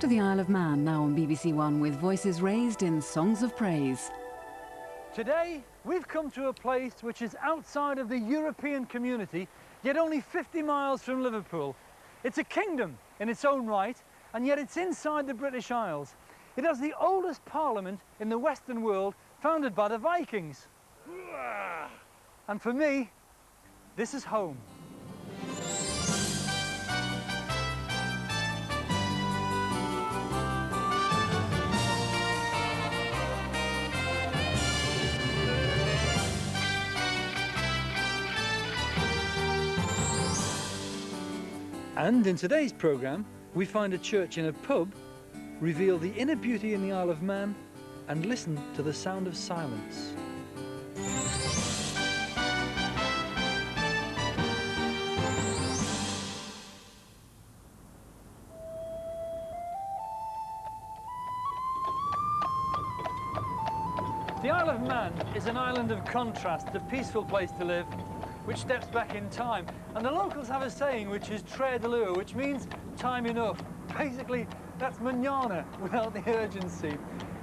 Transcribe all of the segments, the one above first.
To the Isle of Man, now on BBC One, with voices raised in songs of praise. Today, we've come to a place which is outside of the European community, yet only 50 miles from Liverpool. It's a kingdom in its own right, and yet it's inside the British Isles. It has the oldest parliament in the Western world, founded by the Vikings. And for me, this is home. And in today's programme, we find a church in a pub, reveal the inner beauty in the Isle of Man, and listen to the sound of silence. The Isle of Man is an island of contrast, a peaceful place to live, which steps back in time. And the locals have a saying which is Tre de Lua, which means time enough. Basically, that's manana without the urgency.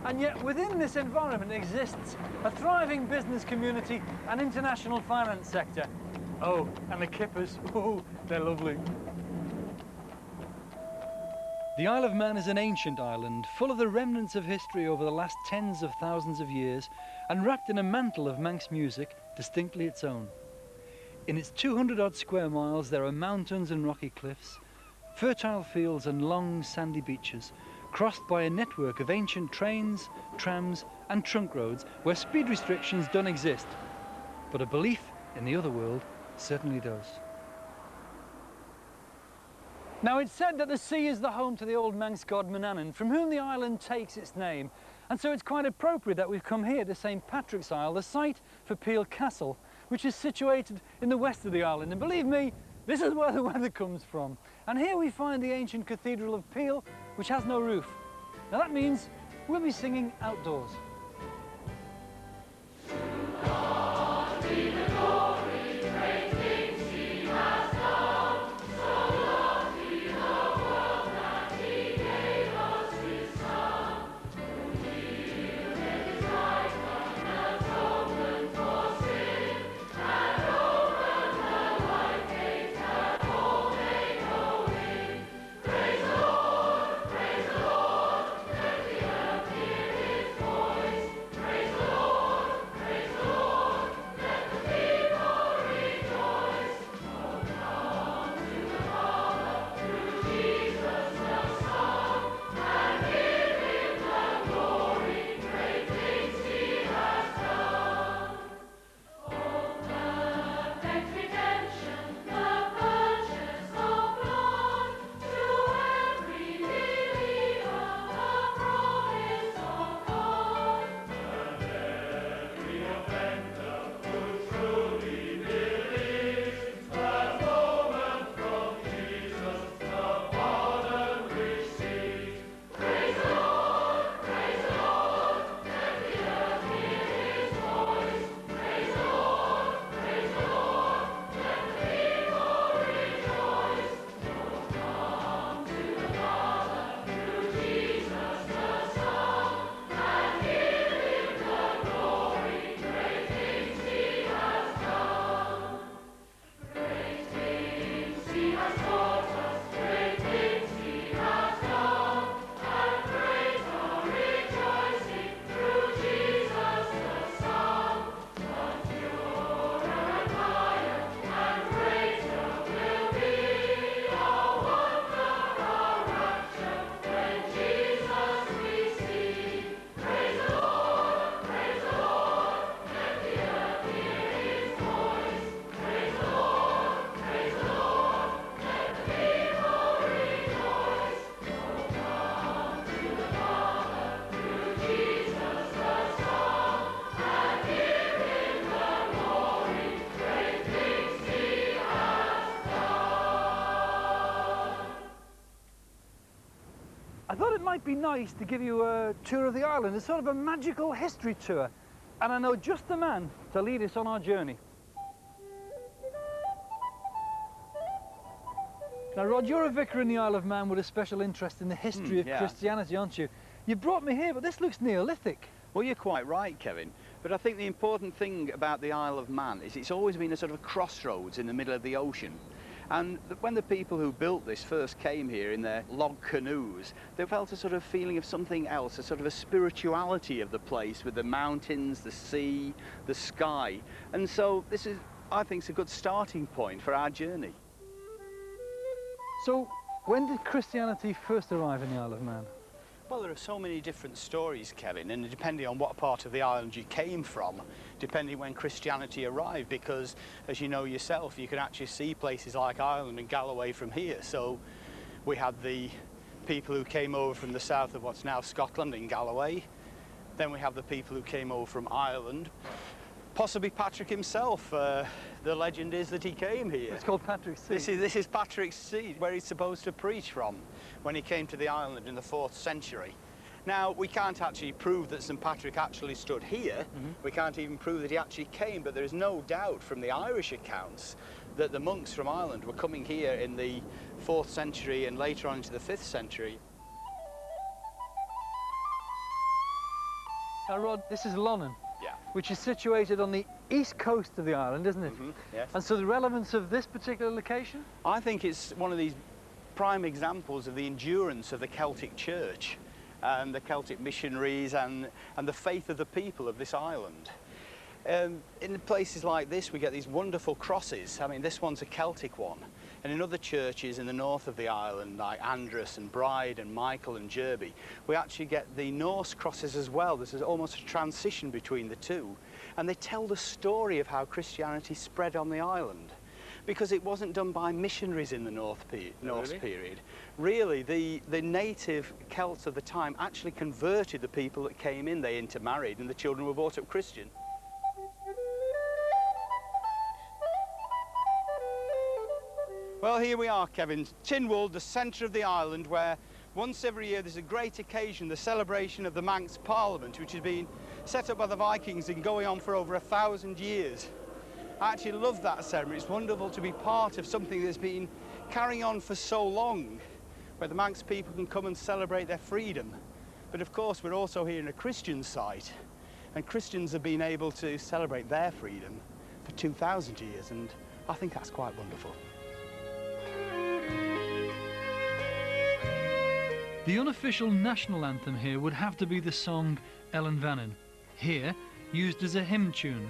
And yet within this environment exists a thriving business community and international finance sector. Oh, and the kippers, oh, they're lovely. The Isle of Man is an ancient island, full of the remnants of history over the last tens of thousands of years, and wrapped in a mantle of Manx music distinctly its own. In its 200-odd square miles, there are mountains and rocky cliffs, fertile fields and long sandy beaches, crossed by a network of ancient trains, trams and trunk roads where speed restrictions don't exist, but a belief in the other world certainly does. Now, it's said that the sea is the home to the old Manx god Manannan, from whom the island takes its name, and so it's quite appropriate that we've come here to St Patrick's Isle, the site for Peel Castle, which is situated in the west of the island. And believe me, this is where the weather comes from. And here we find the ancient Cathedral of Peel, which has no roof. Now that means we'll be singing outdoors. I thought it might be nice to give you a tour of the island. It's sort of a magical history tour, and I know just the man to lead us on our journey. Now, Rod, you're a vicar in the Isle of Man with a special interest in the history of yeah. Christianity, aren't you? You brought me here, but this looks Neolithic. Well, you're quite right, Kevin. But I think the important thing about the Isle of Man is it's always been a sort of crossroads in the middle of the ocean. And when the people who built this first came here in their log canoes, they felt a sort of feeling of something else, a sort of a spirituality of the place with the mountains, the sea, the sky. And so this is, I think, it's a good starting point for our journey. So, when did Christianity first arrive in the Isle of Man? Well, there are so many different stories, Kevin, and depending on what part of the island you came from, depending when Christianity arrived, because, as you know yourself, you can actually see places like Ireland and Galloway from here. So we had the people who came over from the south of what's now Scotland in Galloway. Then we have the people who came over from Ireland. Possibly Patrick himself. The legend is that he came here. It's called Patrick's Seat. This is Patrick's Seat, where he's supposed to preach from when he came to the island in the 4th century. Now, we can't actually prove that St Patrick actually stood here. We can't even prove that he actually came, but there is no doubt from the Irish accounts that the monks from Ireland were coming here in the 4th century and later on into the 5th century. Now, Rod, this is Lonnan. Yeah. Which is situated on the east coast of the island, isn't it? Yes. And so the relevance of this particular location? I think it's one of these prime examples of the endurance of the Celtic Church and the Celtic missionaries and the faith of the people of this island. In places like this, we get these wonderful crosses. I mean, this one's a Celtic one. And in other churches in the north of the island, like Andres and Bride and Michael and Jerby, we actually get the Norse crosses as well. There's almost a transition between the two. And they tell the story of how Christianity spread on the island. Because it wasn't done by missionaries in the Norse period. Really, the native Celts of the time actually converted the people that came in. They intermarried and the children were brought up Christian. Well, here we are, Kevin. Tynwald, the centre of the island, where once every year there's a great occasion, the celebration of the Manx Parliament, which has been set up by the Vikings and going on for over 1,000 years. I actually love that ceremony. It's wonderful to be part of something that's been carrying on for so long, where the Manx people can come and celebrate their freedom. But of course, we're also here in a Christian site, and Christians have been able to celebrate their freedom for 2,000 years, and I think that's quite wonderful. The unofficial national anthem here would have to be the song Ellen Vannin, here used as a hymn tune.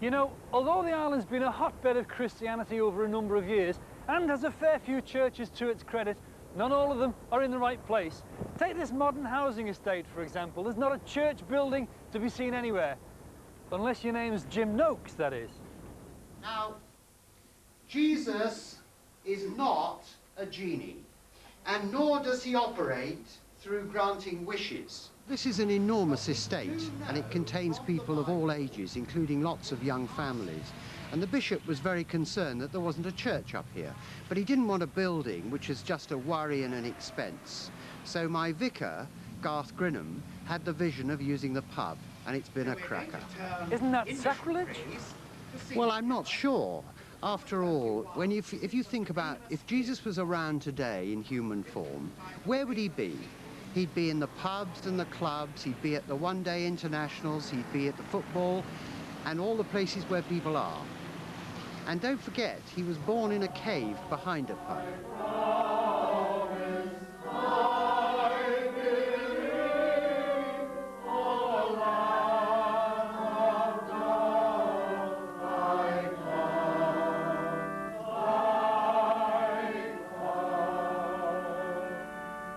You know, although the island's been a hotbed of Christianity over a number of years and has a fair few churches to its credit, not all of them are in the right place. Take this modern housing estate, for example. There's not a church building to be seen anywhere. Unless your name's Jim Noakes, that is. Now, Jesus is not a genie, and nor does he operate through granting wishes. This is an enormous estate, and it contains people of all ages, including lots of young families. And the bishop was very concerned that there wasn't a church up here, but he didn't want a building which is just a worry and an expense. So my vicar, Garth Grinham, had the vision of using the pub, and it's been a cracker. Isn't that sacrilege? Well, I'm not sure. After all, if you think about, if Jesus was around today in human form, where would he be? He'd be in the pubs and the clubs, he'd be at the one-day internationals, he'd be at the football, and all the places where people are. And don't forget, he was born in a cave behind a pub.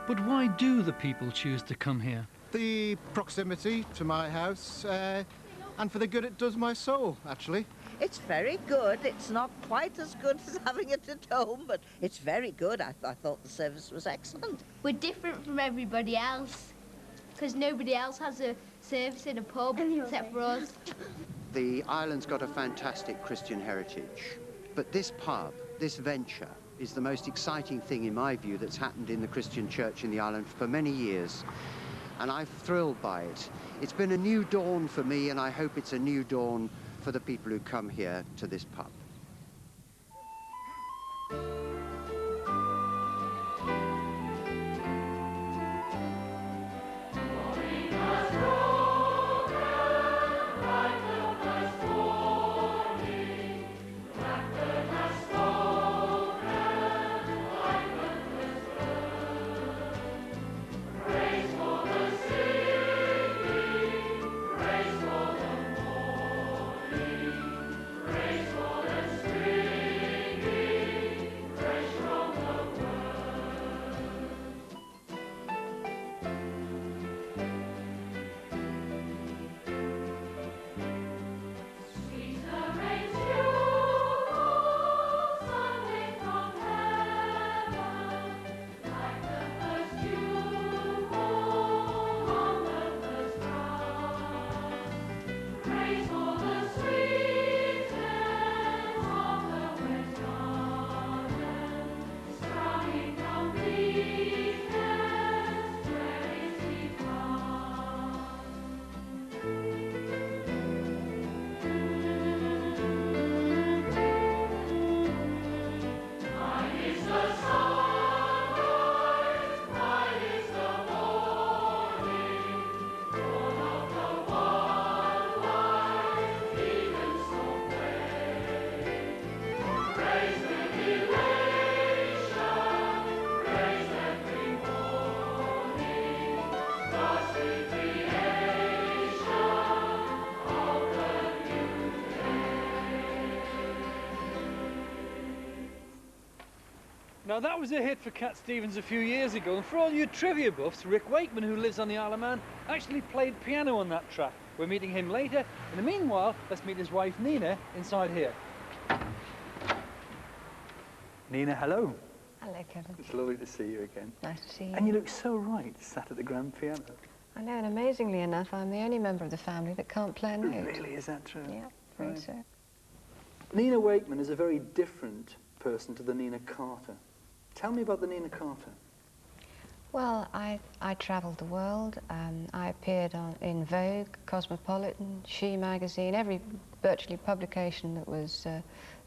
But why do the people choose to come here? The proximity to my house, and for the good it does my soul, actually. It's very good. It's not quite as good as having it at home, but it's very good. I thought the service was excellent. We're different from everybody else, because nobody else has a service in a pub except for us. The island's got a fantastic Christian heritage, but this pub, this venture, is the most exciting thing, in my view, that's happened in the Christian church in the island for many years. And I'm thrilled by it. It's been a new dawn for me, and I hope it's a new dawn for the people who come here to this pub. Now that was a hit for Cat Stevens a few years ago, and for all you trivia buffs, Rick Wakeman, who lives on the Isle of Man, actually played piano on that track. We're meeting him later. In the meanwhile, let's meet his wife Nina inside here. Nina, hello. Hello, Kevin. It's lovely to see you again. Nice to see you. And you look so right, sat at the grand piano. I know, and amazingly enough, I'm the only member of the family that can't play a note. Really, is that true? Yeah, very Right. so. Nina Wakeman is a very different person to the Nina Carter. Tell me about the Nina Carter. Well, I travelled the world. I appeared in Vogue, Cosmopolitan, She magazine, every virtually publication that was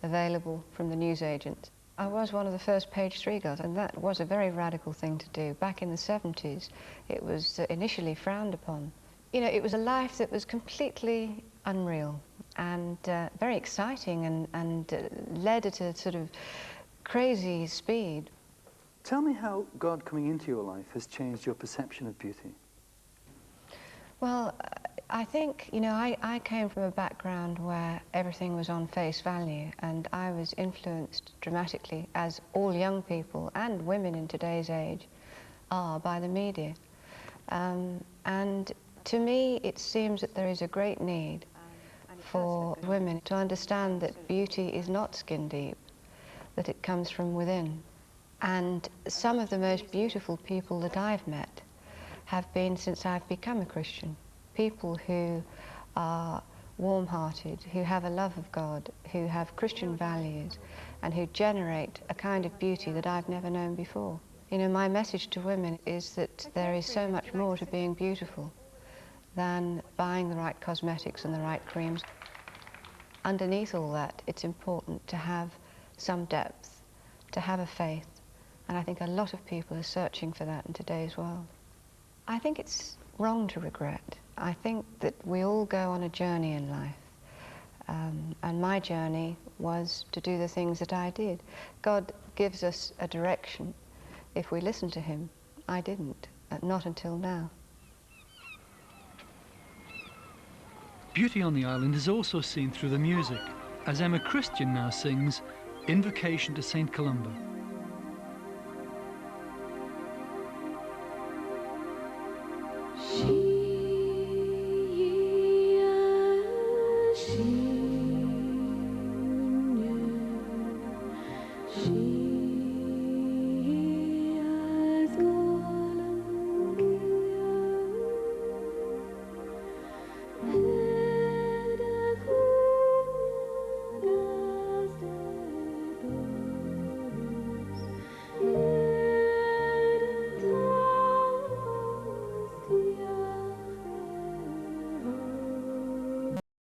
available from the newsagent. I was one of the first page 3 girls, and that was a very radical thing to do. Back in the 70s, it was initially frowned upon. You know, it was a life that was completely unreal and very exciting and led at a sort of crazy speed. Tell me how God coming into your life has changed your perception of beauty. Well, I think, you know, I came from a background where everything was on face value, and I was influenced dramatically, as all young people and women in today's age are, by the media. And to me, it seems that there is a great need for women to understand that beauty is not skin deep, that it comes from within. And some of the most beautiful people that I've met have been since I've become a Christian. People who are warm-hearted, who have a love of God, who have Christian values, and who generate a kind of beauty that I've never known before. You know, my message to women is that there is so much more to being beautiful than buying the right cosmetics and the right creams. Underneath all that, it's important to have some depth, to have a faith, and I think a lot of people are searching for that in today's world. I think it's wrong to regret. I think that we all go on a journey in life, and my journey was to do the things that I did. God gives us a direction if we listen to him. I didn't, not until now. Beauty on the island is also seen through the music, as Emma Christian now sings Invocation to St. Columba. She